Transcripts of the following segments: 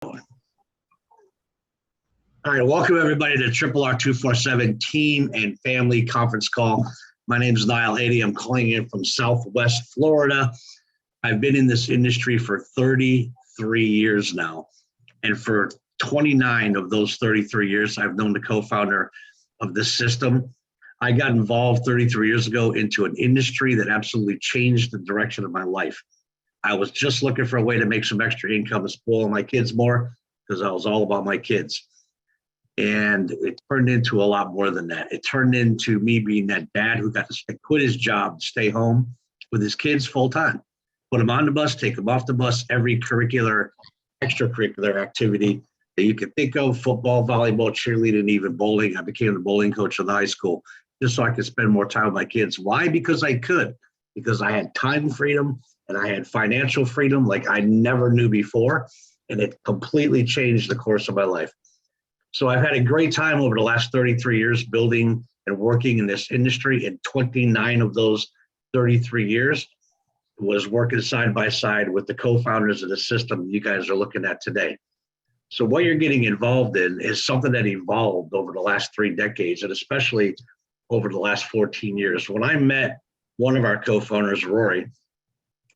All right, welcome everybody to RRR247 Team and Family Conference Call. My name is Niall Addy. I'm calling in from Southwest Florida. I've been in this industry for 33 years now. And for 29 of those 33 years, I've known the co-founder of this system. I got involved 33 years ago into an industry that absolutely changed the direction of my life. I was just looking for a way to make some extra income and spoil my kids more because I was all about my kids. And it turned into a lot more than that. It turned into me being that dad who got to quit his job, stay home with his kids full time, put them on the bus, take them off the bus, every extracurricular activity that you could think of, football, volleyball, cheerleading, even bowling. I became the bowling coach in the high school just so I could spend more time with my kids. Why? Because I could, because I had time freedom and I had financial freedom like I never knew before. And it completely changed the course of my life. So I've had a great time over the last 33 years building and working in this industry. And 29 of those 33 years was working side by side with the co-founders of the system you guys are looking at today. So what you're getting involved in is something that evolved over the last 3 decades, and especially over the last 14 years. When I met one of our co-founders, Rory,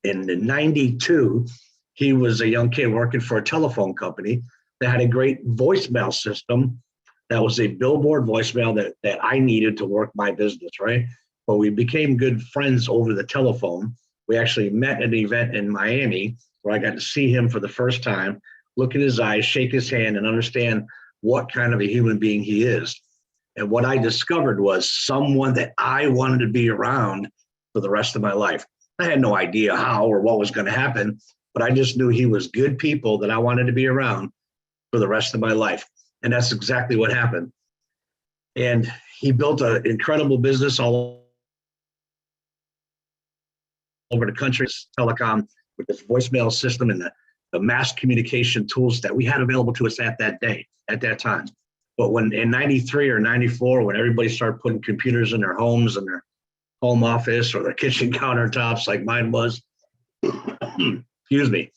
in 92, he was a young kid working for a telephone company that had a great voicemail system that was a billboard voicemail that I needed to work my business, right? But we became good friends over the telephone. We actually met at an event in Miami where I got to see him for the first time, look in his eyes, shake his hand, and understand what kind of a human being he is. And what I discovered was someone that I wanted to be around for the rest of my life. I had no idea how or what was going to happen, but I just knew he was good people that I wanted to be around for the rest of my life. And that's exactly what happened. And he built an incredible business all over the country, telecom, with this voicemail system and the mass communication tools that we had available to us at that time. But when in 93 or 94, when everybody started putting computers in their homes and their home office or their kitchen countertops like mine was, excuse me,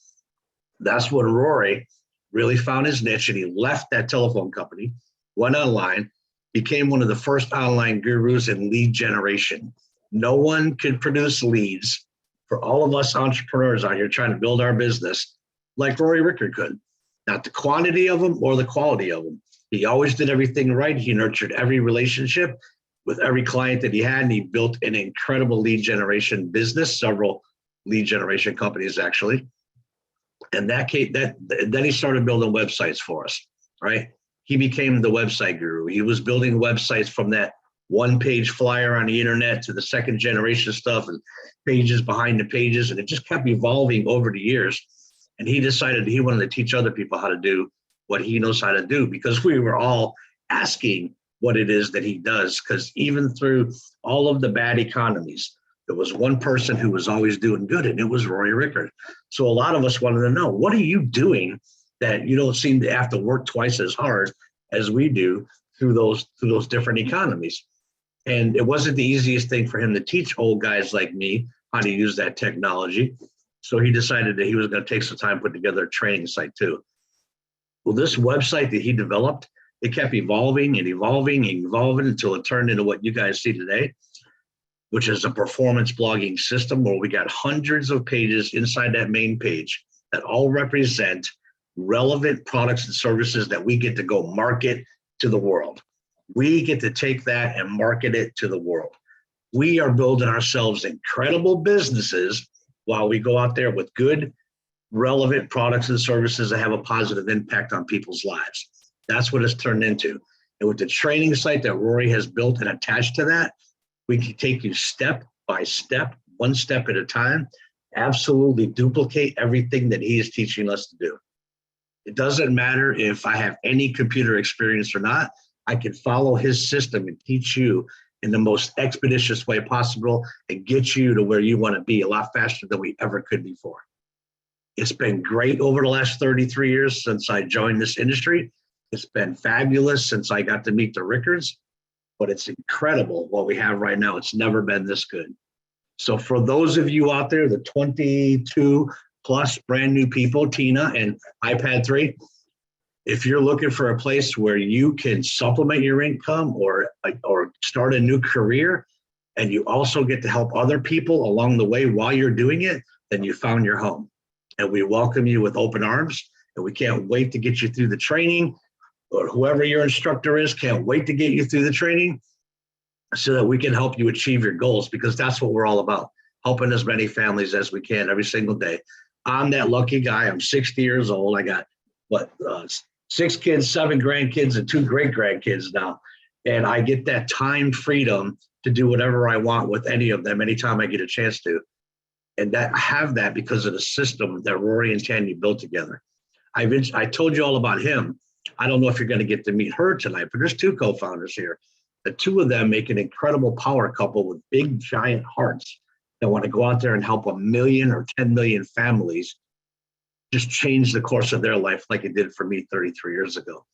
that's when Rory really found his niche, and he left that telephone company, went online, became one of the first online gurus in lead generation. No one could produce leads for all of us entrepreneurs out here trying to build our business like Rory Rickard could. Not the quantity of them or the quality of them. He always did everything right. He nurtured every relationship with every client that he had, and he built an incredible lead generation business, several lead generation companies actually. And then he started building websites for us, right? He became the website guru. He was building websites from that one-page flyer on the internet to the second generation stuff and pages behind the pages. And it just kept evolving over the years. And he decided he wanted to teach other people how to do what he knows how to do, because we were all asking what it is that he does. Because even through all of the bad economies, there was one person who was always doing good, and it was Rory Rickard. So a lot of us wanted to know, what are you doing that you don't seem to have to work twice as hard as we do through those different economies? And it wasn't the easiest thing for him to teach old guys like me how to use that technology. So he decided that he was going to take some time to put together a training site too. Well, this website that he developed, it kept evolving and evolving and evolving until it turned into what you guys see today, which is a performance blogging system where we got hundreds of pages inside that main page that all represent relevant products and services that we get to go market to the world. We get to take that and market it to the world. We are building ourselves incredible businesses while we go out there with good, relevant products and services that have a positive impact on people's lives. That's what it's turned into. And with the training site that Rory has built and attached to that, we can take you step by step, one step at a time, absolutely duplicate everything that he is teaching us to do. It doesn't matter if I have any computer experience or not. I can follow his system and teach you in the most expeditious way possible and get you to where you want to be a lot faster than we ever could before. It's been great over the last 33 years since I joined this industry. It's been fabulous since I got to meet the Rickards. But it's incredible what we have right now. It's never been this good. So for those of you out there, the 22 plus brand new people, Tina and iPad 3, if you're looking for a place where you can supplement your income or start a new career, and you also get to help other people along the way while you're doing it, then you found your home. And we welcome you with open arms, and we can't wait to get you through the training, or whoever your instructor is can't wait to get you through the training so that we can help you achieve your goals, because that's what we're all about, helping as many families as we can every single day. I'm that lucky guy. I'm 60 years old. I got 6 kids, 7 grandkids, and 2 great grandkids now. And I get that time freedom to do whatever I want with any of them anytime I get a chance to. And that I have that because of the system that Rory and Tanya built together. I told you all about him. I don't know if you're going to get to meet her tonight, but there's 2 co-founders here. The 2 of them make an incredible power couple with big, giant hearts that want to go out there and help 1 million or 10 million families just change the course of their life like it did for me 33 years ago.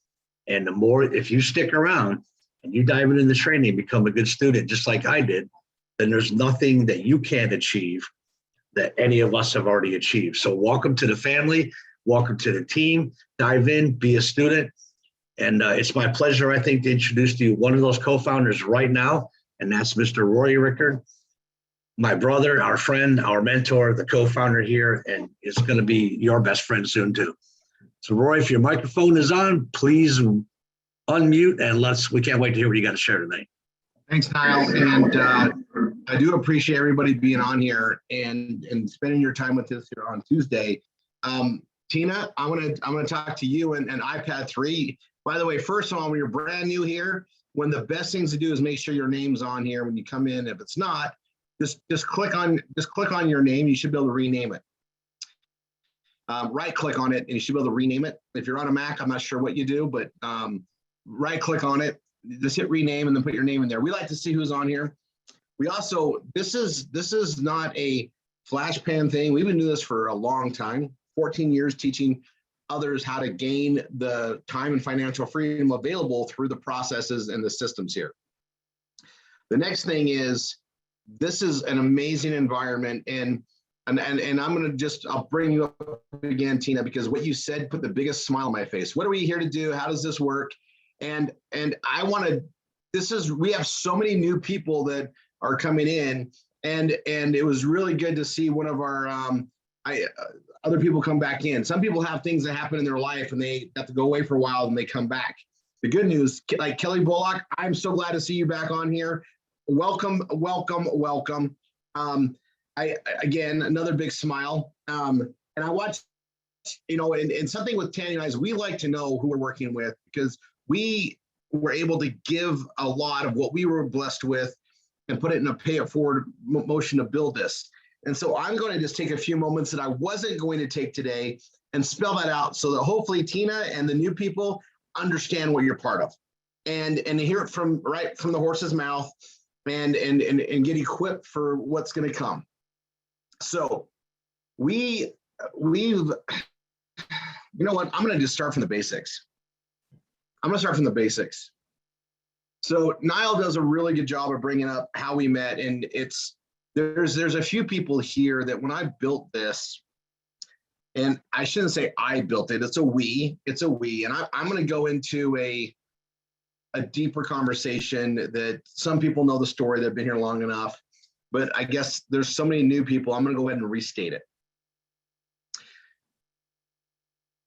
And the more, if you stick around and you dive into the training, become a good student, just like I did, then there's nothing that you can't achieve that any of us have already achieved. So welcome to the family. Welcome to the team. Dive in, be a student. And it's my pleasure, I think, to introduce to you one of those co-founders right now, and that's Mr. Rory Rickard, my brother, our friend, our mentor, the co-founder here, and is going to be your best friend soon too. So Rory, if your microphone is on, please unmute, and we can't wait to hear what you got to share tonight. Thanks, Niall, and I do appreciate everybody being on here and spending your time with us here on Tuesday. Tina, I'm gonna talk to you and iPad 3. By the way, first of all, when you're brand new here, one of the best things to do is make sure your name's on here when you come in. If it's not, just click on your name. You should be able to rename it. Right click on it and you should be able to rename it. If you're on a Mac, I'm not sure what you do, but right click on it, just hit rename and then put your name in there. We like to see who's on here. We also, this is not a flash pan thing. We've been doing this for a long time, 14 years teaching others how to gain the time and financial freedom available through the processes and the systems here. The next thing is, this is an amazing environment, and I'm gonna I'll bring you up again, Tina, because what you said put the biggest smile on my face. What are we here to do? How does this work? And I want to, we have so many new people that are coming in, and it was really good to see one of our other people come back in. Some people have things that happen in their life and they have to go away for a while and they come back. The good news, like Kelly Bullock, I'm so glad to see you back on here. Welcome, welcome, welcome. Again, another big smile. And I watched, and something with Tanya and I is we like to know who we're working with, because we were able to give a lot of what we were blessed with and put it in a pay it forward motion to build this. And so I'm going to just take a few moments that I wasn't going to take today and spell that out so that hopefully Tina and the new people understand what you're part of, and hear it right from the horse's mouth, and get equipped for what's going to come. So we've, you know what, I'm going to just start from the basics. So Niall does a really good job of bringing up how we met, and there's a few people here that when I built this, and I shouldn't say I built it, it's a we, and I'm going to go into a deeper conversation that some people know the story, they've been here long enough, but I guess there's so many new people, I'm going to go ahead and restate it.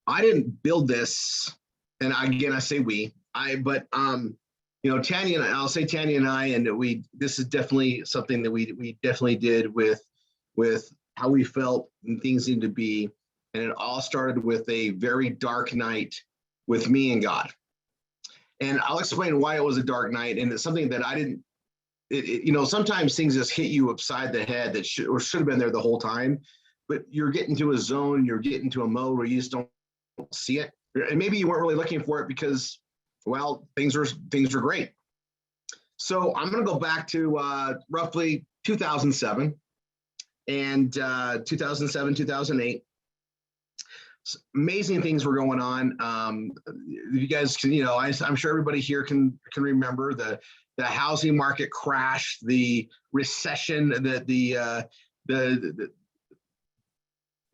I didn't build this, and again, I say we, but Tanya and I'll say Tanya and I, and this is definitely something that we definitely did with how we felt and things need to be. And it all started with a very dark night with me and God. And I'll explain why it was a dark night. And it's something that I didn't, sometimes things just hit you upside the head that should have been there the whole time, but you're getting to a zone, you're getting to a mode where you just don't see it. And maybe you weren't really looking for it because, well, things are great. So I'm going to go back to roughly 2007 and 2007, 2008. Amazing things were going on. You guys can, I'm sure everybody here can remember the housing market crash, the recession that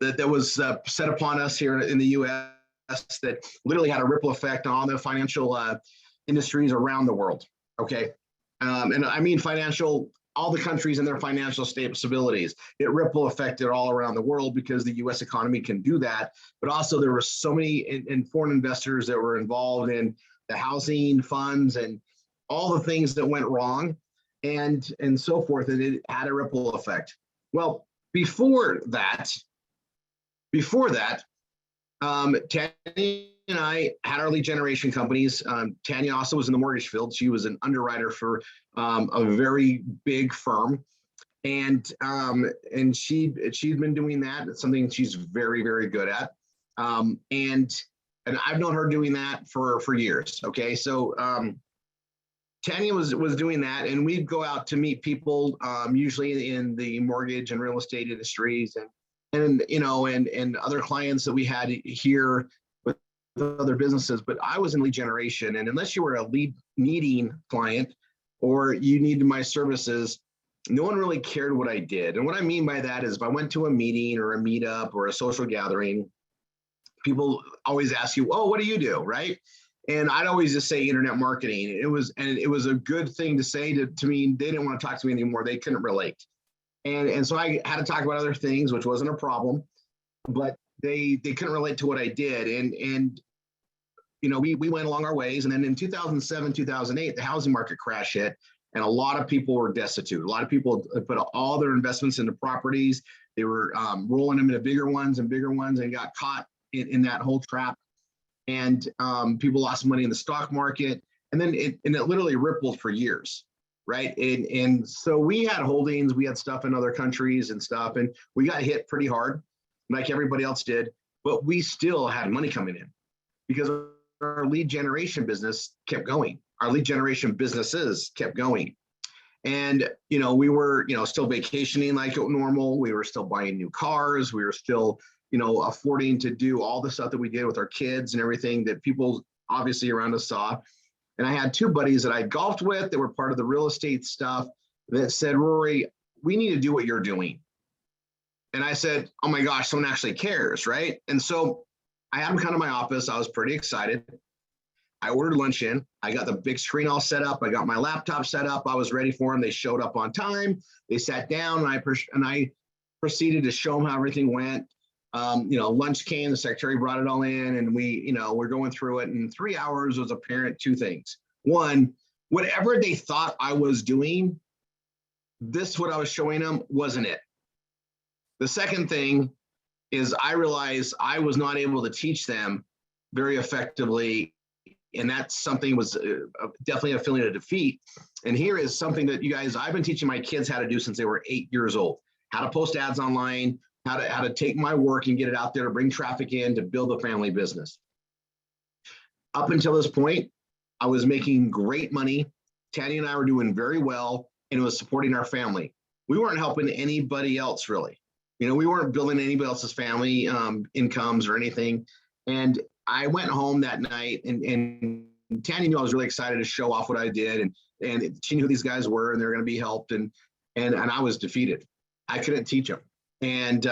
that was set upon us here in the U.S. that literally had a ripple effect on the financial industries around the world. Okay. And I mean financial, all the countries and their financial stabilities. It ripple affected all around the world because the US economy can do that. But also there were so many in foreign investors that were involved in the housing funds and all the things that went wrong and so forth. And it had a ripple effect. Well, before that, Tanny and I had our lead generation companies. Tanya also was in the mortgage field. She was an underwriter for a very big firm, and she'd been doing that. It's something she's very, very good at, and I've known her doing that for years. Okay, so Tanya was doing that, and we'd go out to meet people, usually in the mortgage and real estate industries, and other clients that we had here with other businesses. But I was in lead generation, and unless you were a lead needing client or you needed my services, no one really cared what I did. And what I mean by that is if I went to a meeting or a meetup or a social gathering, people always ask you, "Oh, what do you do?" Right? And I'd always just say internet marketing. It was a good thing to say to me. They didn't want to talk to me anymore. They couldn't relate. And so I had to talk about other things, which wasn't a problem, but they couldn't relate to what I did. And we went along our ways. And then in 2007, 2008, the housing market crash hit, and a lot of people were destitute. A lot of people put all their investments into properties. They were rolling them into bigger ones and got caught in that whole trap. And people lost money in the stock market. And then it literally rippled for years. Right. And so we had holdings, we had stuff in other countries and stuff, and we got hit pretty hard like everybody else did, but we still had money coming in because our lead generation business kept going. Our lead generation businesses kept going. And, we were, still vacationing like normal. We were still buying new cars. We were still, affording to do all the stuff that we did with our kids and everything that people obviously around us saw. And I had two buddies that I golfed with that were part of the real estate stuff that said, "Rory, we need to do what you're doing." And I said, "Oh my gosh, someone actually cares," right? And so I had them come to my office. I was pretty excited. I ordered lunch in. I got the big screen all set up. I got my laptop set up. I was ready for them. They showed up on time. They sat down, and I proceeded to show them how everything went. Lunch came, the secretary brought it all in, and we're going through it. In 3 hours, it was apparent two things. One, whatever they thought I was doing, what I was showing them wasn't it. The second thing is I realized I was not able to teach them very effectively. And that's something was definitely a feeling of defeat. And here is something that I've been teaching my kids how to do since they were 8 years old, how to post ads online, how to take my work and get it out there to bring traffic in to build a family business. Up until this point, I was making great money. Tanya and I were doing very well, and it was supporting our family. We weren't helping anybody else really. We weren't building anybody else's family incomes or anything. And I went home that night, and Tanya knew I was really excited to show off what I did, and she knew who these guys were, and they're going to be helped, and I was defeated. I couldn't teach them. And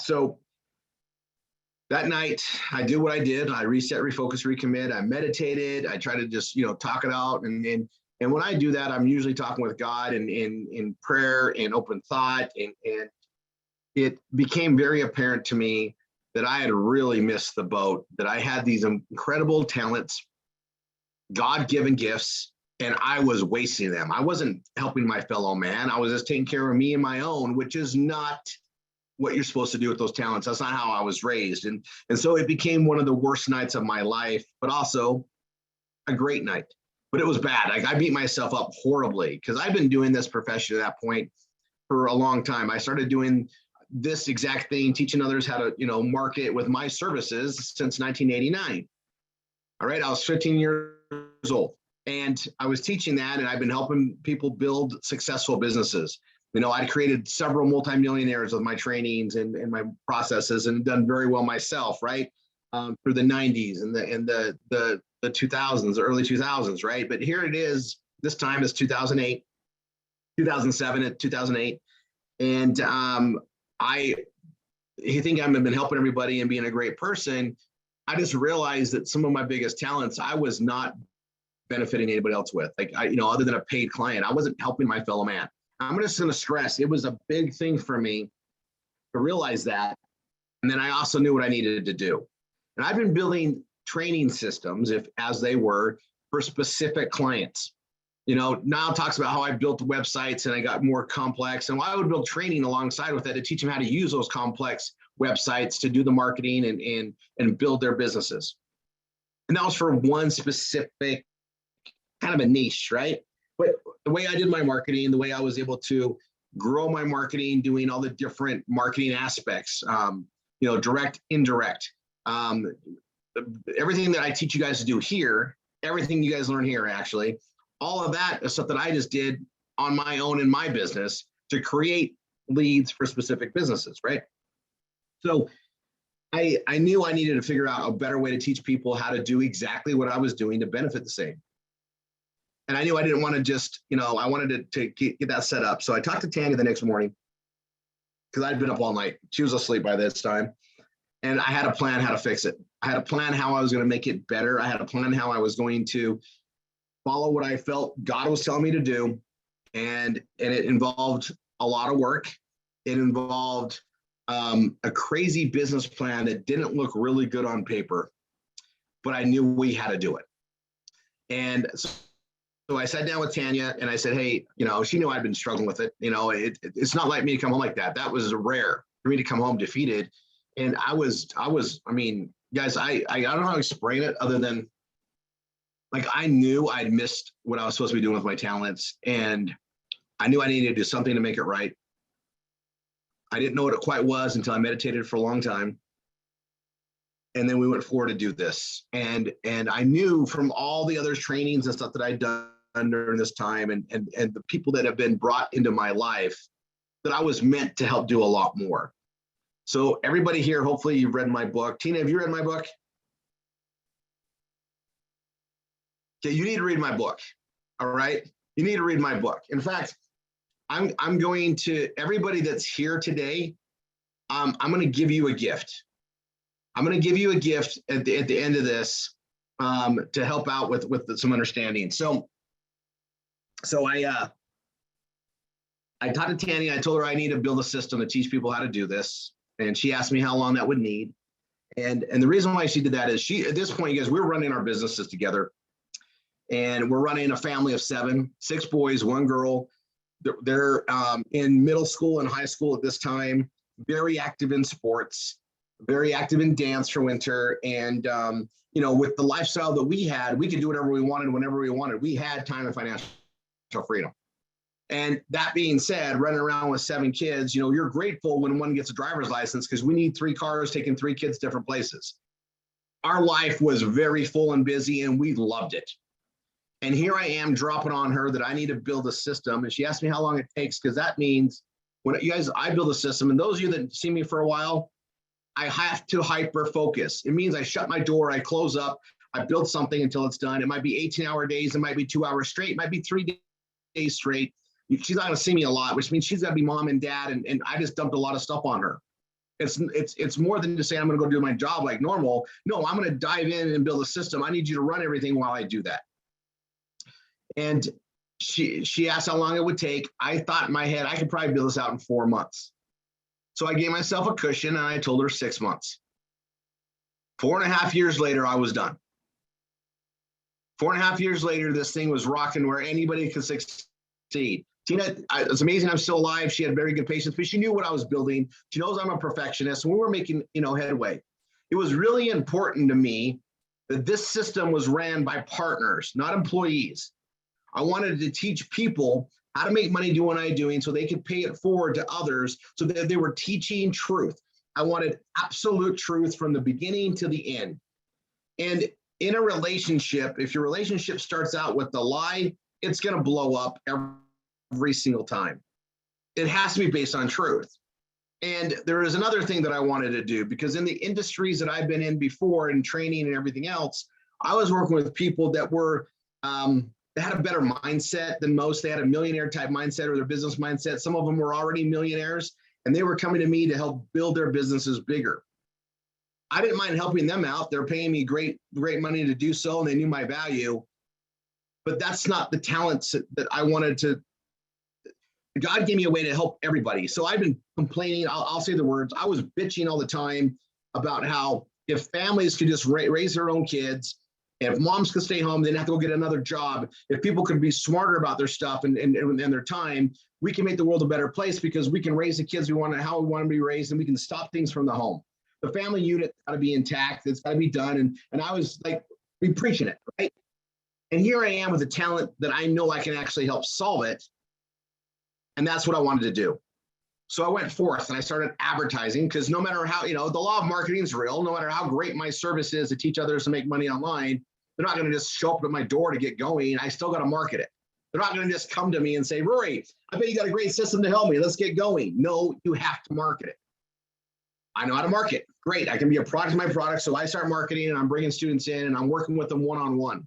so that night I did what I did. I reset, refocus, recommit. I meditated. I tried to just, talk it out. And when I do that, I'm usually talking with God and in prayer and open thought. And it became very apparent to me that I had really missed the boat, that I had these incredible talents, God-given gifts, and I was wasting them. I wasn't helping my fellow man. I was just taking care of me and my own, which is not what you're supposed to do with those talents. That's not how I was raised. And so it became one of the worst nights of my life, but also a great night. But it was bad. I beat myself up horribly because I've been doing this profession at that point for a long time. I started doing this exact thing, teaching others how to, market with my services since 1989. All right. I was 15 years old, and I was teaching that, and I've been helping people build successful businesses. I created several multimillionaires with my trainings and my processes, and done very well myself, right? Through the 90s and the 2000s, the early 2000s, right? But here it is, this time is 2008, 2007 and 2008. And you think I've been helping everybody and being a great person. I just realized that some of my biggest talents, I was not benefiting anybody else with. Like, other than a paid client, I wasn't helping my fellow man. I'm just going to stress, it was a big thing for me to realize that. And then I also knew what I needed to do. And I've been building training systems, as they were, for specific clients. Now talks about how I built websites and I got more complex, and I would build training alongside with that to teach them how to use those complex websites to do the marketing and build their businesses. And that was for one specific kind of a niche, right? But the way I did my marketing, the way I was able to grow my marketing, doing all the different marketing aspects, direct, indirect, everything that I teach you guys to do here, everything you guys learn here, actually, all of that is stuff that I just did on my own in my business to create leads for specific businesses, right? So I knew I needed to figure out a better way to teach people how to do exactly what I was doing to benefit the same. And I knew I didn't want to just, I wanted to get that set up. So I talked to Tanya the next morning because I'd been up all night. She was asleep by this time. And I had a plan how to fix it. I had a plan how I was going to make it better. I had a plan how I was going to follow what I felt God was telling me to do. And it involved a lot of work. It involved a crazy business plan that didn't look really good on paper, but I knew we had to do it. And so I sat down with Tanya and I said, hey, she knew I'd been struggling with it. It's not like me to come home like that. That was rare for me to come home defeated. And I mean, guys, I don't know how to explain it other than, like, I knew I'd missed what I was supposed to be doing with my talents, and I knew I needed to do something to make it right. I didn't know what it quite was until I meditated for a long time. And then we went forward to do this. And I knew from all the other trainings and stuff that I'd done during this time and the people that have been brought into my life that I was meant to help do a lot more. So everybody here, hopefully you've read my book. Tina, have you read my book? Okay, you need to read my book. All right, you need to read my book. In fact, I'm going to, everybody that's here today, I'm going to give you a gift. I'm going to give you a gift at the end of this to help out with some understanding. So I talked to Tanya. I told her I need to build a system to teach people how to do this, and she asked me how long that would need. And the reason why she did that is at this point, you guys, we're running our businesses together. And we're running a family of 6 boys, 1 girl. They're in middle school and high school at this time, very active in sports, very active in dance for winter. And, with the lifestyle that we had, we could do whatever we wanted, whenever we wanted. We had time and financial freedom. And that being said, running around with 7 kids, you're grateful when one gets a driver's license because we need 3 cars taking 3 kids different places. Our life was very full and busy, and we loved it. And here I am dropping on her that I need to build a system. And she asked me how long it takes, because that means when I build a system, and those of you that see me for a while, I have to hyper focus. It means I shut my door, I close up, I build something until it's done. It might be 18-hour days, it might be 2 hours straight, it might be 3 days straight. She's not gonna see me a lot, which means she's gotta be mom and dad, and I just dumped a lot of stuff on her. It's more than just saying I'm gonna go do my job like normal. No, I'm gonna dive in and build a system. I need you to run everything while I do that. And she asked how long it would take. I thought in my head, I could probably build this out in 4 months. So I gave myself a cushion and I told her 6 months. 4.5 years later, I was done. 4.5 years later, this thing was rocking where anybody could succeed. Tina, it's amazing I'm still alive. She had very good patience, but she knew what I was building. She knows I'm a perfectionist. And we were making, headway. It was really important to me that this system was ran by partners, not employees. I wanted to teach people how to make money doing what I'm doing so they could pay it forward to others so that they were teaching truth. I wanted absolute truth from the beginning to the end. And in a relationship, if your relationship starts out with the lie, it's going to blow up every single time. It has to be based on truth. And there is another thing that I wanted to do, because in the industries that I've been in before and training and everything else, I was working with people that were, they had a better mindset than most. They had a millionaire type mindset or their business mindset. Some of them were already millionaires, and they were coming to me to help build their businesses bigger. I didn't mind helping them out. They're paying me great money to do so, and they knew my value. But that's not the talents that I wanted to. God gave me a way to help everybody. So I've been complaining. I'll say the words. I was bitching all the time about how if families could just raise their own kids, if moms could stay home, they didn't have to go get another job. If people could be smarter about their stuff and their time, we can make the world a better place because we can raise the kids we want and how we want to be raised, and we can stop things from the home. The family unit got to be intact. It's got to be done. And I was like, be preaching it, right? And here I am with a talent that I know I can actually help solve it. And that's what I wanted to do. So I went forth and I started advertising, because no matter how, the law of marketing is real. No matter how great my service is to teach others to make money online, they're not going to just show up at my door to get going. I still got to market it. They're not going to just come to me and say, Rory, I bet you got a great system to help me. Let's get going. No, you have to market it. I know how to market. Great. I can be a product of my product. So I start marketing and I'm bringing students in and I'm working with them one-on-one.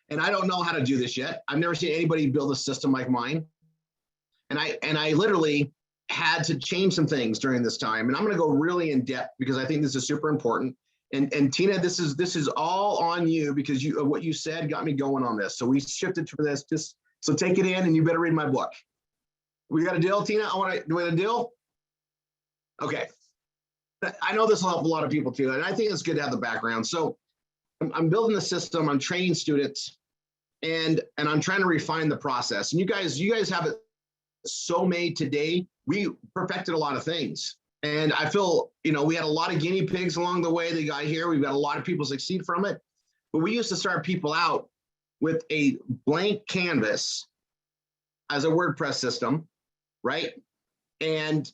And I don't know how to do this yet. I've never seen anybody build a system like mine. And I literally had to change some things during this time. And I'm going to go really in depth because I think this is super important. And Tina, this is all on you, because what you said got me going on this. So we shifted to this. So take it in, and you better read my book. We got a deal, Tina? Do we have a deal? Okay. I know this will help a lot of people too. And I think it's good to have the background. So I'm building the system. I'm training students, and I'm trying to refine the process. And you guys have it so made today. We perfected a lot of things. And I feel, we had a lot of guinea pigs along the way. They got here. We've got a lot of people succeed from it. But we used to start people out with a blank canvas as a WordPress system, right? And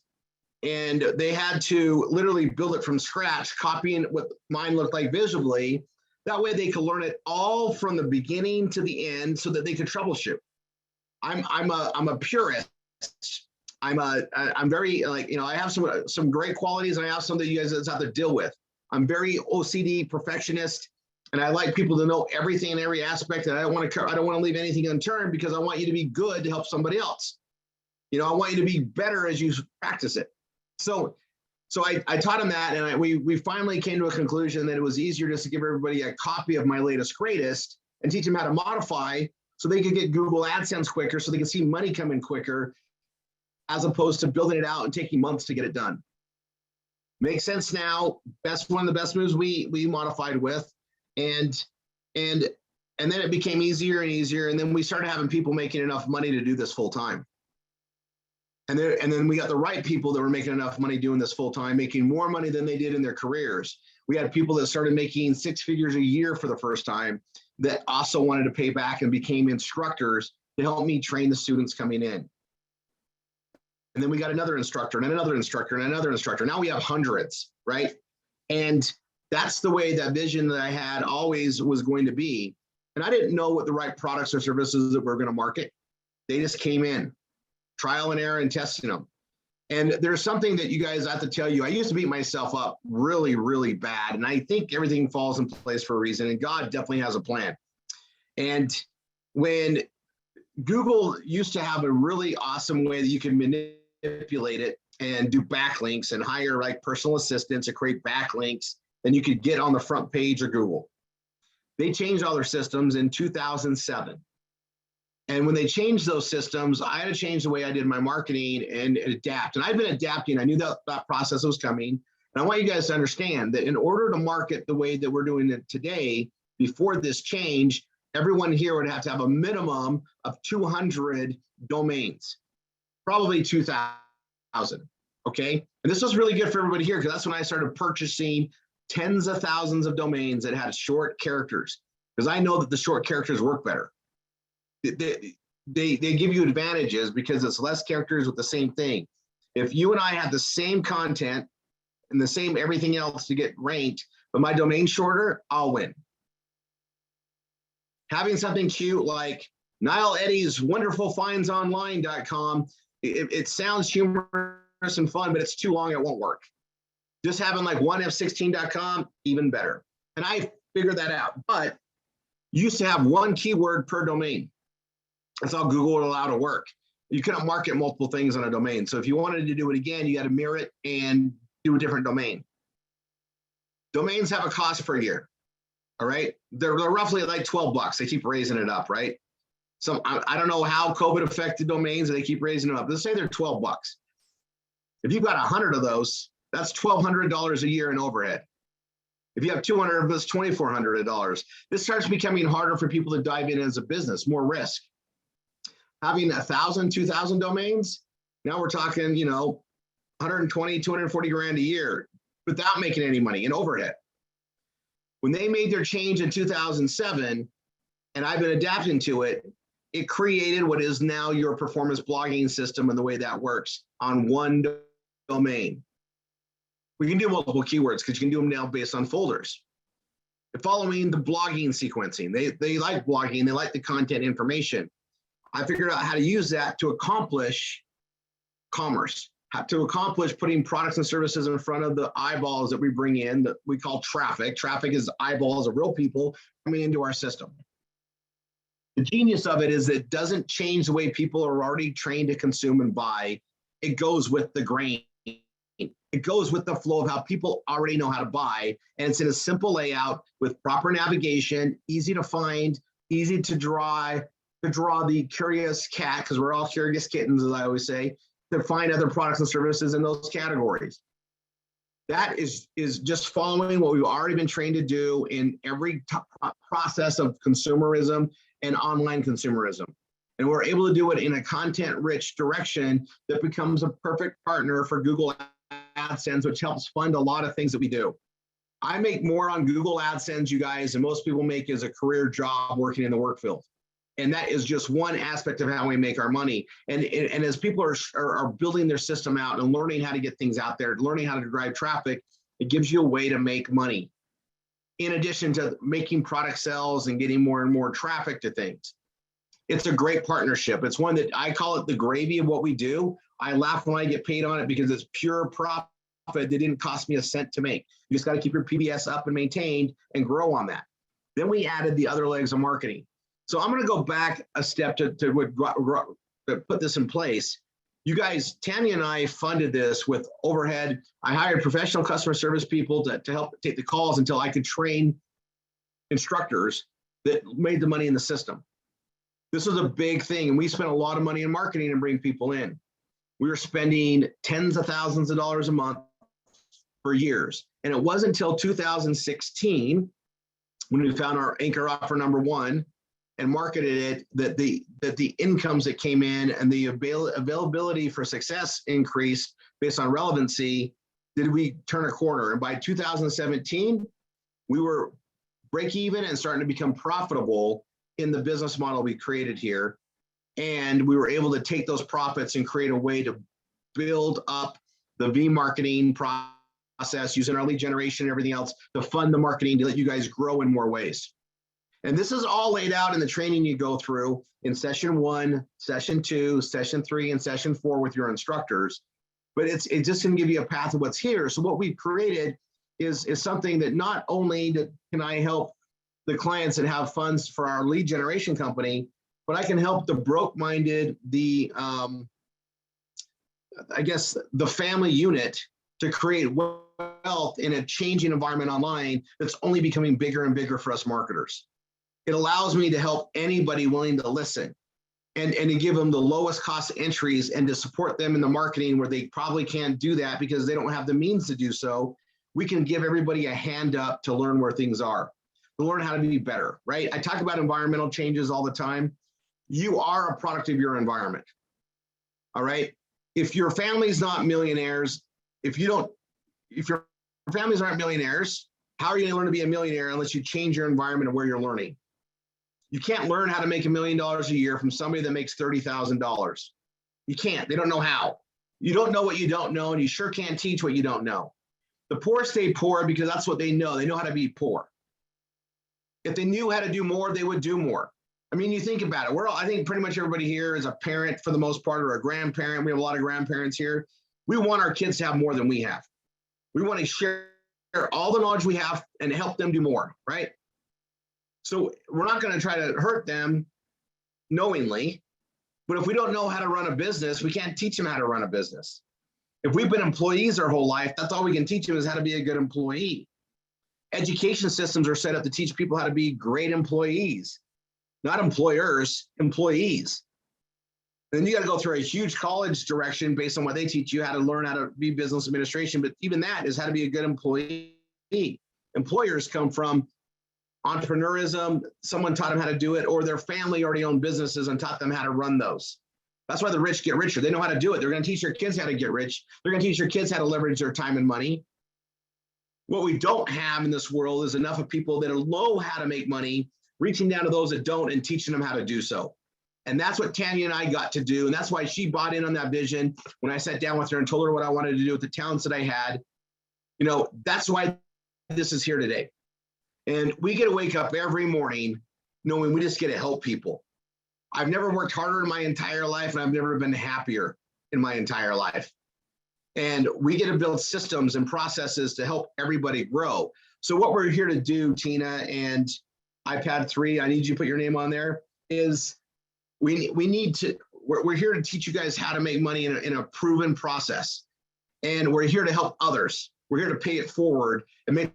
they had to literally build it from scratch, copying what mine looked like visually. That way they could learn it all from the beginning to the end so that they could troubleshoot. I'm a purist. I'm very, I have some great qualities, and I have some that you guys have to deal with. I'm very OCD perfectionist, and I like people to know everything in every aspect. And I don't want to leave anything unturned, because I want you to be good to help somebody else. I want you to be better as you practice it. So I taught them that, and we finally came to a conclusion that it was easier just to give everybody a copy of my latest greatest and teach them how to modify so they could get Google AdSense quicker, so they could see money come in quicker, as opposed to building it out and taking months to get it done. Makes sense now. One of the best moves we modified with, and then it became easier and easier, and then we started having people making enough money to do this full time. And then we got the right people that were making enough money doing this full time, making more money than they did in their careers. We had people that started making 6 figures a year for the first time that also wanted to pay back and became instructors to help me train the students coming in. And then we got another instructor and another instructor and another instructor. Now we have hundreds, right? And that's the way that vision that I had always was going to be. And I didn't know what the right products or services that we're going to market. They just came in, trial and error and testing them. And there's something that you guys have to tell you. I used to beat myself up really, really bad. And I think everything falls in place for a reason. And God definitely has a plan. And when Google used to have a really awesome way that you can manipulate it and do backlinks and hire like personal assistants to create backlinks, then you could get on the front page of Google. They changed all their systems in 2007. And when they changed those systems, I had to change the way I did my marketing and adapt. And I've been adapting. I knew that process was coming. And I want you guys to understand that in order to market the way that we're doing it today, before this change, everyone here would have to have a minimum of 200 domains, probably 2,000, okay? And this was really good for everybody here, because that's when I started purchasing tens of thousands of domains that had short characters, because I know that the short characters work better. They give you advantages because it's less characters with the same thing. If you and I have the same content and the same everything else to get ranked, but my domain's shorter, I'll win. Having something cute like Niall Eddy's wonderfulfindsonline.com, it sounds humorous and fun, but it's too long, it won't work. Just having like 1f16.com, even better. And I figured that out, but you used to have one keyword per domain. That's how Google would allow to work. You couldn't market multiple things on a domain. So if you wanted to do it again, you got to mirror it and do a different domain. Domains have a cost per year. All right. They're roughly like 12 bucks. They keep raising it up, right? So I don't know how COVID affected domains and they keep raising it up. Let's say they're 12 bucks. If you've got 100 of those, that's $1,200 a year in overhead. If you have 200 of this, $2,400. This starts becoming harder for people to dive in as a business, more risk. Having 1,000, 2,000 domains, now we're talking, 120, 240 grand a year without making any money in overhead. When they made their change in 2007, and I've been adapting to it, it created what is now your performance blogging system and the way that works on one domain. We can do multiple keywords because you can do them now based on folders. Following the blogging sequencing, they like blogging, they like the content information. I figured out how to use that to accomplish commerce, how to accomplish putting products and services in front of the eyeballs that we bring in that we call traffic. Traffic is eyeballs of real people coming into our system. The genius of it is it doesn't change the way people are already trained to consume and buy. It goes with the grain. It goes with the flow of how people already know how to buy. And it's in a simple layout with proper navigation, easy to find, easy to draw the curious cat, because we're all curious kittens, as I always say, to find other products and services in those categories. That is just following what we've already been trained to do in every process of consumerism and online consumerism. And we're able to do it in a content-rich direction that becomes a perfect partner for Google AdSense, which helps fund a lot of things that we do. I make more on Google AdSense, you guys, than most people make as a career job working in the work field. And that is just one aspect of how we make our money. And as people are building their system out and learning how to get things out there, learning how to drive traffic, it gives you a way to make money. In addition to making product sales and getting more and more traffic to things. It's a great partnership. It's one that I call it the gravy of what we do. I laugh when I get paid on it because it's pure profit that didn't cost me a cent to make. You just got to keep your PBS up and maintained and grow on that. Then we added the other legs of marketing. So I'm going to go back a step to put this in place. You guys, Tanya and I funded this with overhead. I hired professional customer service people to help take the calls until I could train instructors that made the money in the system. This was a big thing, and we spent a lot of money in marketing and bring people in. We were spending tens of thousands of dollars a month for years. And it wasn't until 2016 when we found our anchor offer number one and marketed it that the incomes that came in and the availability for success increased based on relevancy. Did we turn a corner? And by 2017, we were break even and starting to become profitable in the business model we created here. And we were able to take those profits and create a way to build up the V marketing process using our lead generation and everything else to fund the marketing to let you guys grow in more ways. And this is all laid out in the training you go through in session 1, session 2, session 3, and session 4 with your instructors. But it's just going to give you a path of what's here. So what we've created is something that not only can I help the clients that have funds for our lead generation company, but I can help the broke-minded, I guess, the family unit to create wealth in a changing environment online that's only becoming bigger and bigger for us marketers. It allows me to help anybody willing to listen and to give them the lowest cost entries and to support them in the marketing where they probably can't do that because they don't have the means to do so. We can give everybody a hand up to learn where things are, to learn how to be better, right? I talk about environmental changes all the time. You are a product of your environment, all right? If your family's not millionaires, if your families aren't millionaires, how are you going to learn to be a millionaire unless you change your environment and where you're learning? You can't learn how to make $1 million a year from somebody that makes $30,000. You can't. They don't know how. You don't know what you don't know, and you sure can't teach what you don't know. The poor stay poor because that's what they know. They know how to be poor. If they knew how to do more, they would do more. I mean, you think about it. I think pretty much everybody here is a parent for the most part or a grandparent. We have a lot of grandparents here. We want our kids to have more than we have. We want to share all the knowledge we have and help them do more, right? So we're not going to try to hurt them knowingly, but if we don't know how to run a business, we can't teach them how to run a business. If we've been employees our whole life, that's all we can teach them is how to be a good employee. Education systems are set up to teach people how to be great employees, not employers, employees. Then you got to go through a huge college direction based on what they teach you, how to learn how to be business administration. But even that is how to be a good employee. Employers come from entrepreneurism. Someone taught them how to do it, or their family already owned businesses and taught them how to run those. That's why the rich get richer. They know how to do it. They're going to teach their kids how to get rich. They're going to teach your kids how to leverage their time and money. What we don't have in this world is enough of people that know how to make money, reaching down to those that don't and teaching them how to do so. And that's what Tanya and I got to do. And that's why she bought in on that vision when I sat down with her and told her what I wanted to do with the talents that I had. You know, that's why this is here today. And we get to wake up every morning knowing we just get to help people. I've never worked harder in my entire life, and I've never been happier in my entire life. And we get to build systems and processes to help everybody grow. So what we're here to do, Tina and iPad 3, I need you to put your name on there, is we're here to teach you guys how to make money in a proven process. And we're here to help others. We're here to pay it forward and make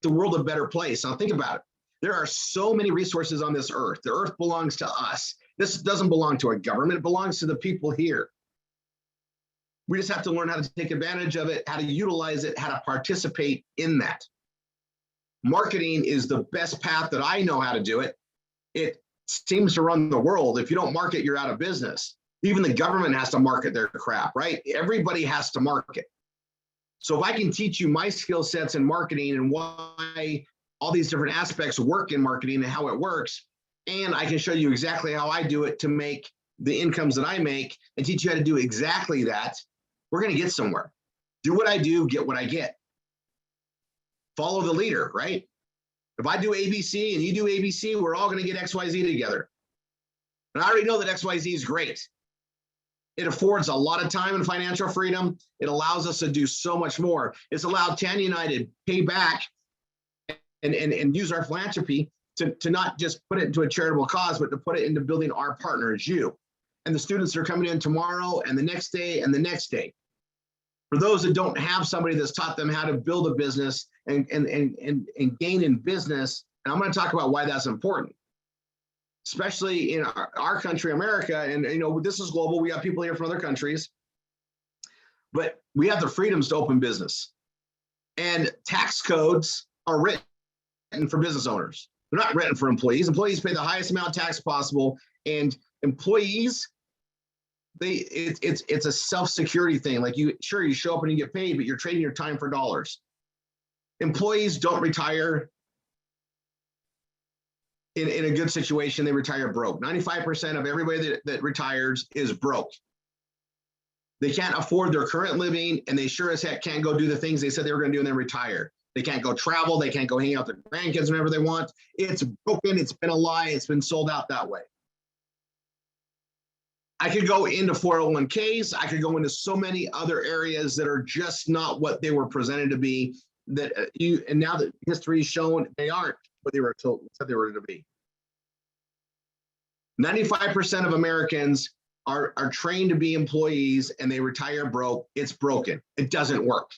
the world a better place. Now think about it. There are so many resources on this earth. The earth belongs to us. This doesn't belong to a government. It belongs to the people here. We just have to learn how to take advantage of it, how to utilize it, how to participate in that. Marketing is the best path that I know how to do it. It seems to run the world. If you don't market, you're out of business. Even the government has to market their crap, right? Everybody has to market. So if I can teach you my skill sets in marketing and why all these different aspects work in marketing and how it works, and I can show you exactly how I do it to make the incomes that I make and teach you how to do exactly that, we're going to get somewhere. Do what I do, get what I get. Follow the leader, right? If I do ABC and you do ABC, we're all going to get XYZ together. And I already know that XYZ is great. It affords a lot of time and financial freedom. It allows us to do so much more. It's allowed Tanya and I to pay back and use our philanthropy to not just put it into a charitable cause, but to put it into building our partners, you. And the students are coming in tomorrow and the next day and the next day. For those that don't have somebody that's taught them how to build a business and gain in business, and I'm going to talk about why that's important, especially in our country, America. And you know, this is global. We have people here from other countries, but we have the freedoms to open business. And tax codes are written for business owners. They're not written for employees. Employees pay the highest amount of tax possible, and employees, it's a self-security thing. Like you show up and you get paid, but you're trading your time for dollars. Employees don't retire in a good situation. They retire broke. 95% of everybody that retires is broke. They can't afford their current living, and they sure as heck can't go do the things they said they were going to do and then retire. They can't go travel. They can't go hang out with their grandkids whenever they want. It's broken. It's been a lie. It's been sold out that way. I could go into 401ks. I could go into so many other areas that are just not what they were presented to be. And now that history is shown, they aren't what they were told said they were to be. 95% of Americans are trained to be employees and they retire broke. It's broken. It doesn't work.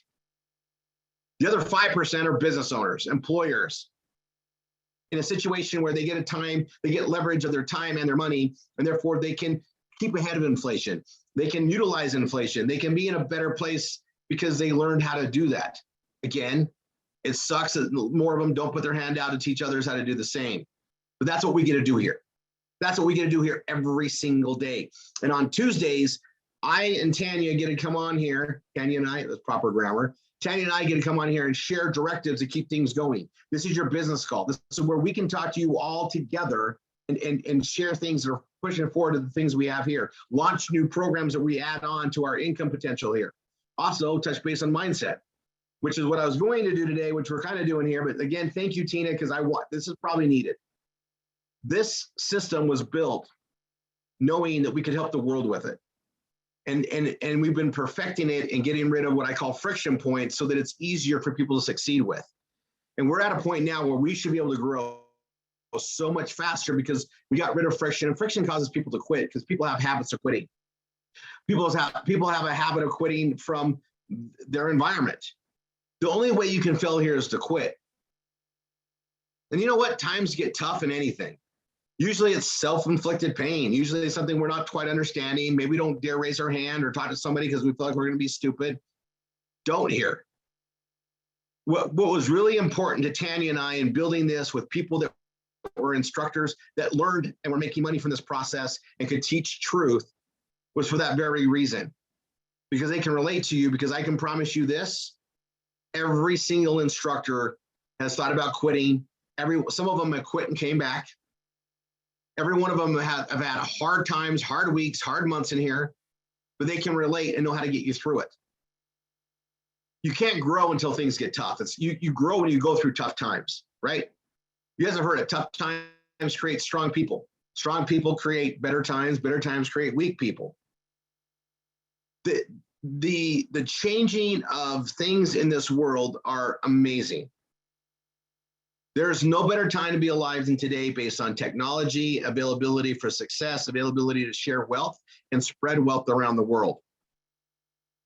The other 5% are business owners, employers, in a situation where they get leverage of their time and their money, and therefore they can keep ahead of inflation. They can utilize inflation. They can be in a better place because they learned how to do that. Again, it sucks that more of them don't put their hand out to teach others how to do the same. But that's what we get to do here. That's what we get to do here every single day. And on Tuesdays, I and Tanya get to come on here. Tanya and I, that's proper grammar. Tanya and I get to come on here and share directives to keep things going. This is your business call. This is where we can talk to you all together and share things that are pushing forward to the things we have here. Launch new programs that we add on to our income potential here. Also, touch base on mindset, which is what I was going to do today, which we're kind of doing here. But again, thank you, Tina, because this is probably needed. This system was built knowing that we could help the world with it. And we've been perfecting it and getting rid of what I call friction points so that it's easier for people to succeed with. And we're at a point now where we should be able to grow so much faster because we got rid of friction, and friction causes people to quit because people have habits of quitting. People have a habit of quitting from their environment. The only way you can fail here is to quit. And you know what? Times get tough in anything. Usually it's self-inflicted pain. Usually it's something we're not quite understanding. Maybe we don't dare raise our hand or talk to somebody because we feel like we're going to be stupid. Don't hear. What was really important to Tanya and I in building this with people that were instructors that learned and were making money from this process and could teach truth was for that very reason. Because they can relate to you, because I can promise you this, every single instructor has thought about quitting. Some of them have quit and came back. Every one of them have had hard times, hard weeks, hard months in here, but they can relate and know how to get you through it. You can't grow until things get tough. You grow when you go through tough times, right? You guys have heard it. Tough times create strong people. Strong people create better times create weak people. The changing of things in this world are amazing. There's no better time to be alive than today based on technology, availability for success, availability to share wealth and spread wealth around the world.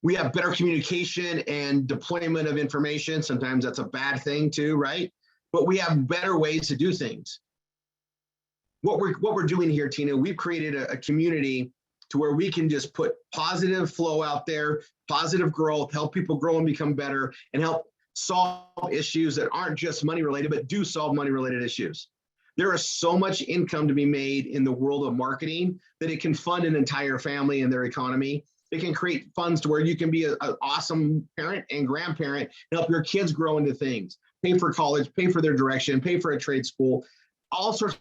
We have better communication and deployment of information. Sometimes that's a bad thing too, right? But we have better ways to do things. What we're doing here, Tina, we've created a community to where we can just put positive flow out there, positive growth, help people grow and become better, and help solve issues that aren't just money related, but do solve money related issues. There is so much income to be made in the world of marketing that it can fund an entire family and their economy. It can create funds to where you can be an awesome parent and grandparent and help your kids grow into things, pay for college, pay for their direction, pay for a trade school, all sorts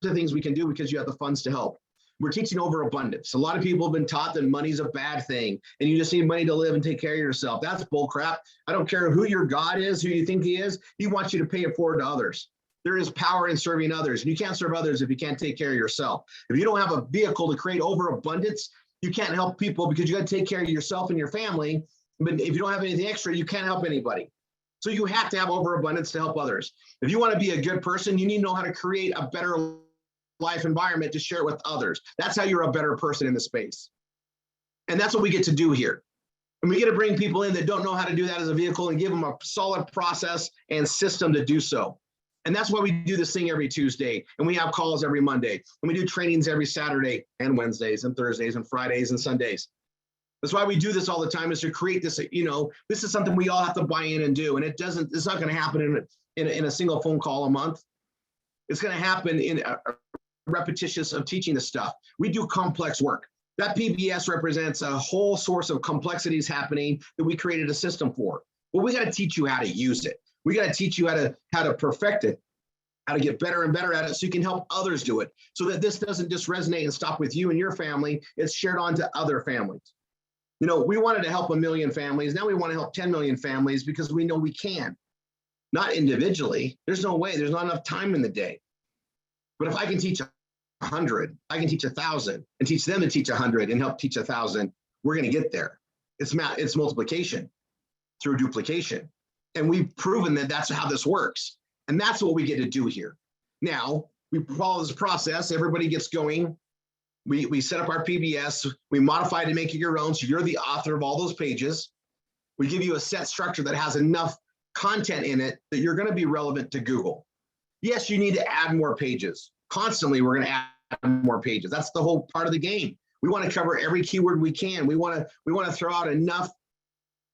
of things we can do because you have the funds to help. We're teaching overabundance. A lot of people have been taught that money's a bad thing and you just need money to live and take care of yourself. That's bull crap. I don't care who your God is, who you think he is. He wants you to pay it forward to others. There is power in serving others. And you can't serve others if you can't take care of yourself. If you don't have a vehicle to create overabundance, you can't help people because you got to take care of yourself and your family. But if you don't have anything extra, you can't help anybody. So you have to have overabundance to help others. If you want to be a good person, you need to know how to create a better life environment to share it with others. That's how you're a better person in the space. And that's what we get to do here. And we get to bring people in that don't know how to do that as a vehicle and give them a solid process and system to do so. And that's why we do this thing every Tuesday. And we have calls every Monday. And we do trainings every Saturday and Wednesdays and Thursdays and Fridays and Sundays. That's why we do this all the time, is to create this, this is something we all have to buy in and do. And it's not going to happen in a single phone call a month. It's going to happen in a repetitious of teaching this stuff. We do complex work. That PBS represents a whole source of complexities happening that we created a system for. Well, we got to teach you how to use it. We got to teach you how to perfect it, how to get better and better at it so you can help others do it, so that this doesn't just resonate and stop with you and your family. It's shared on to other families. We wanted to help 1 million families. Now we want to help 10 million families because we know we can. Not individually. There's no way. There's not enough time in the day. But if I can teach 100, I can teach 1,000 and teach them to teach 100 and help teach 1,000, we're going to get there. It's multiplication through duplication. And we've proven that that's how this works. And that's what we get to do here. Now, we follow this process. Everybody gets going. We set up our PBS. We modify to make it your own. So you're the author of all those pages. We give you a set structure that has enough content in it that you're going to be relevant to Google. Yes, you need to add more pages. Constantly, we're going to add more pages. That's the whole part of the game. We want to cover every keyword we can. We want to throw out enough,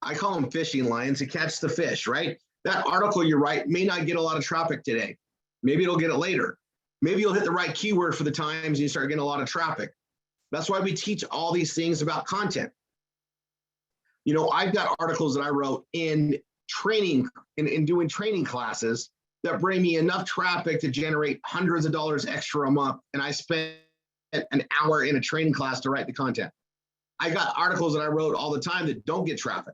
I call them fishing lines, to catch the fish, right? That article you write may not get a lot of traffic today. Maybe it'll get it later. Maybe you'll hit the right keyword for the times and you start getting a lot of traffic. That's why we teach all these things about content. I've got articles that I wrote in training, in doing training classes that bring me enough traffic to generate hundreds of dollars extra a month. And I spent an hour in a training class to write the content. I got articles that I wrote all the time that don't get traffic.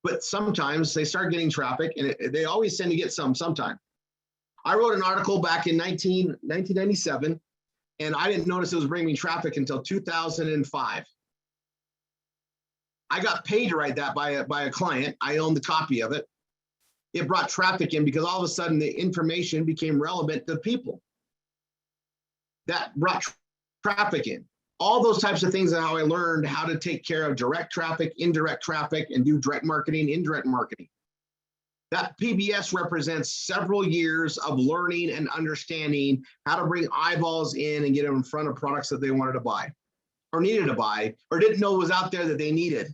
But sometimes they start getting traffic, and they always tend to get sometime. I wrote an article back in 1997, and I didn't notice it was bringing me traffic until 2005. I got paid to write that by a client. I owned the copy of it. It brought traffic in because all of a sudden the information became relevant to people. That brought traffic in. All those types of things are how I learned how to take care of direct traffic, indirect traffic, and do direct marketing, indirect marketing. That PBS represents several years of learning and understanding how to bring eyeballs in and get them in front of products that they wanted to buy or needed to buy or didn't know was out there that they needed.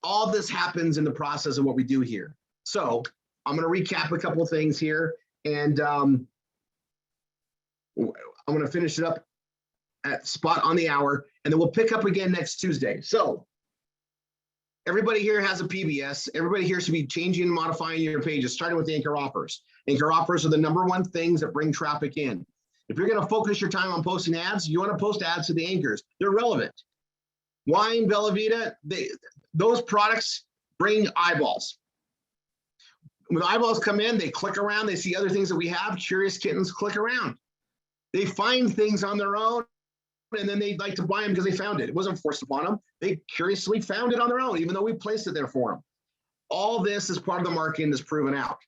All this happens in the process of what we do here. So I'm going to recap a couple of things here, and I'm going to finish it up at spot on the hour, and then we'll pick up again next Tuesday. So everybody here has a PBS. Everybody here should be changing and modifying your pages, starting with anchor offers. Anchor offers are the #1 things that bring traffic in. If you're going to focus your time on posting ads, you want to post ads to the anchors. They're relevant. Wine, Bella Vita, those products bring eyeballs. When eyeballs come in, they click around, they see other things that we have. Curious kittens click around. They find things on their own, and then they like to buy them because they found it. It wasn't forced upon them. They curiously found it on their own, even though we placed it there for them. All this is part of the marketing that's proven out.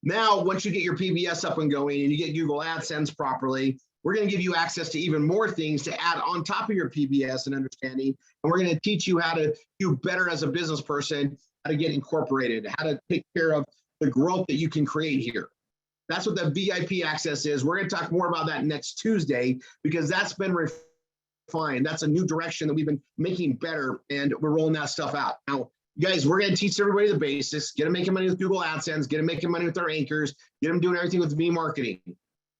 Now, once you get your PBS up and going and you get Google AdSense properly, we're going to give you access to even more things to add on top of your PBS and understanding. And we're going to teach you how to do better as a business person, how to get incorporated, how to take care of the growth that you can create here. That's what the VIP access is. We're going to talk more about that next Tuesday because that's been refined. That's a new direction that we've been making better, and we're rolling that stuff out. Now, guys, we're going to teach everybody the basics, get them making money with Google AdSense, get them making money with their anchors, get them doing everything with V-marketing.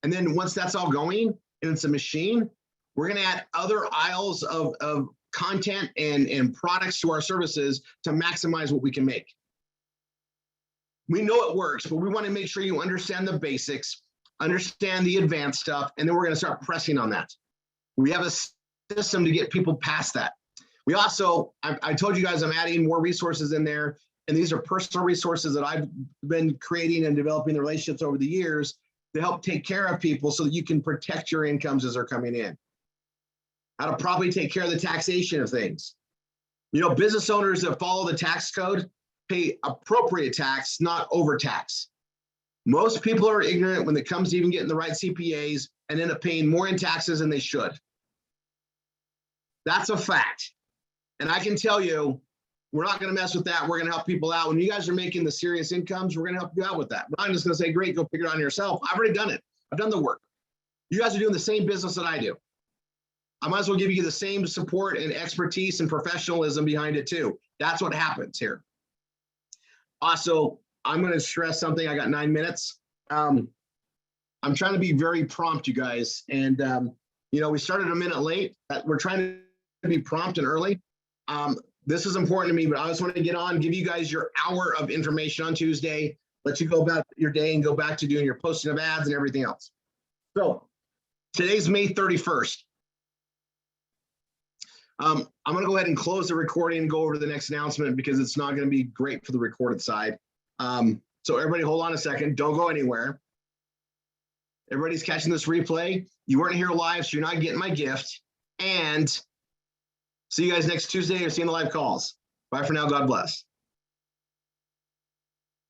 And then once that's all going and it's a machine, we're going to add other aisles of content and products to our services to maximize what we can make. We know it works, but we want to make sure you understand the basics, understand the advanced stuff, and then we're going to start pressing on that. We have a system to get people past that. We also, I told you guys I'm adding more resources in there, and these are personal resources that I've been creating and developing the relationships over the years to help take care of people so that you can protect your incomes as they're coming in. How to properly take care of the taxation of things. You know, business owners that follow the tax code pay appropriate tax, not overtax. Most people are ignorant when it comes to even getting the right CPAs and end up paying more in taxes than they should. That's a fact. And I can tell you, we're not going to mess with that. We're going to help people out. When you guys are making the serious incomes, we're going to help you out with that. We're not just going to say, great, go figure it out yourself. I've already done it. I've done the work. You guys are doing the same business that I do. I might as well give you the same support and expertise and professionalism behind it too. That's what happens here. Also, I'm going to stress something. I got 9 minutes. I'm trying to be very prompt, you guys. And, you know, we started a minute late. We're trying to be prompt and early. This is important to me, but I just want to get on, give you guys your hour of information on Tuesday, let you go about your day and go back to doing your posting of ads and everything else. So today's May 31st. I'm going to go ahead and close the recording and go over to the next announcement because it's not going to be great for the recorded side. So everybody hold on a second. Don't go anywhere. Everybody's catching this replay. You weren't here live, so you're not getting my gift. And see you guys next Tuesday or seeing the live calls. Bye for now. God bless.